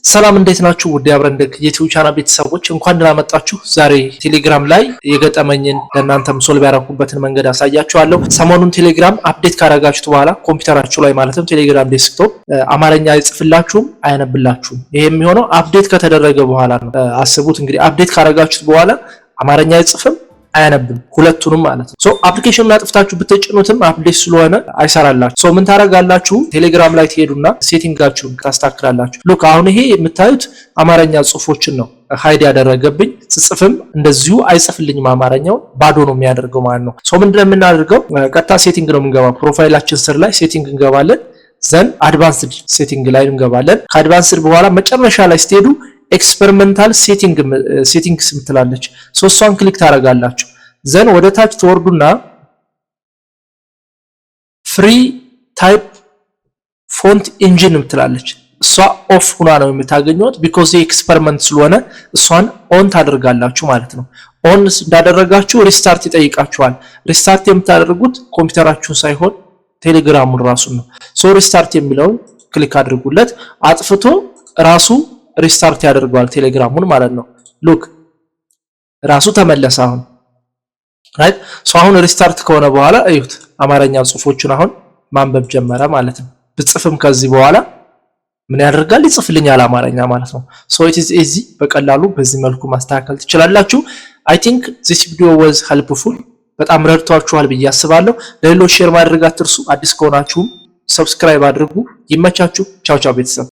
ሰላም እንዴት ናችሁ? ውድ አብረንደክ የዩቲዩብ ቻናል ቤተሰቦች እንኳን ደህና መጣችሁ። ዛሬ ቴሌግራም ላይ የገጠመኝን ለእናንተም ሶልቭ ያደረኩበትን መንገድ አሳያችኋለሁ። ሰሞኑን ቴሌግራም አፕዴት ካደረጋችሁት በኋላ ኮምፒውተራችሁ ላይ ማለትም ቴሌግራም ዴስክቶፕ አማርኛ አይጽፍላችሁም፣ አያነብላችሁም። ይሄ የሚሆነው አፕዴት ከተደረገ በኋላ ነው። አስቡት እንግዲህ አፕዴት ካደረጋችሁት በኋላ አማርኛ አይጽፍም አያነብም ሁለቱንም ማለት ነው። አፕሊኬሽኑን አጥፍታችሁ ብትጭኑትም አፕዴት ስለሆነ አይሰራላችሁ። ምን ታረጋላችሁ? ቴሌግራም ላይ ትሄዱና ሴቲንጋችሁን ታስተካክላላችሁ። ሉክ አሁን ይሄ የምታዩት አማርኛ ጽሁፎችን ነው ሃይድ ያደረገብኝ። ጽጽፍም እንደዚሁ አይጽፍልኝም፣ አማርኛው ባዶ ነው የሚያደርገው ማለት ነው። ምንድነው የምናደርገው? ቀጥታ ሴቲንግ ነው የምንገባው። ፕሮፋይላችን ስር ላይ ሴቲንግ እንገባለን። ዘን አድቫንስድ ሴቲንግ ላይ እንገባለን። ከአድቫንስድ በኋላ መጨረሻ ላይ ስትሄዱ ኤክስፐሪመንታል ሴቲንግስ ምትላለች። እሷን ክሊክ ታረጋላችሁ። ዘን ወደ ታች ተወርዱና ፍሪ ታይፕ ፎንት ኢንጂን ምትላለች። እሷ ኦፍ ሆና ነው የምታገኙት ቢኮዝ ኤክስፐሪመንት ስለሆነ እሷን ኦን ታደርጋላችሁ ማለት ነው። ኦን እንዳደረጋችሁ ሪስታርት ይጠይቃችኋል። ሪስታርት የምታደርጉት ኮምፒውተራችሁን ሳይሆን ቴሌግራሙን ራሱን ነው። ሪስታርት የሚለውን ክሊክ አድርጉለት። አጥፍቶ ራሱ ሪስታርት ያደርጋል ቴሌግራሙን ማለት ነው። ሉክ ራሱ ተመለሰ አሁን ራይት። አሁን ሪስታርት ከሆነ በኋላ እዩት አማርኛ ጽሁፎችን አሁን ማንበብ ጀመረ ማለት ነው። ብጽፍም ከዚህ በኋላ ምን ያደርጋል? ይጽፍልኛል አማርኛ ማለት ነው። it is easy በቀላሉ በዚህ መልኩ ማስተካከል ትችላላችሁ። I think this video was helpful በጣም ረድቷችኋል ብዬ አስባለሁ። ለሌሎች ሼር ማድረግ አትርሱ። አዲስ ከሆናችሁም ሰብስክራይብ አድርጉ። ይመቻችሁ። ቻው ቻው ቤተሰብ።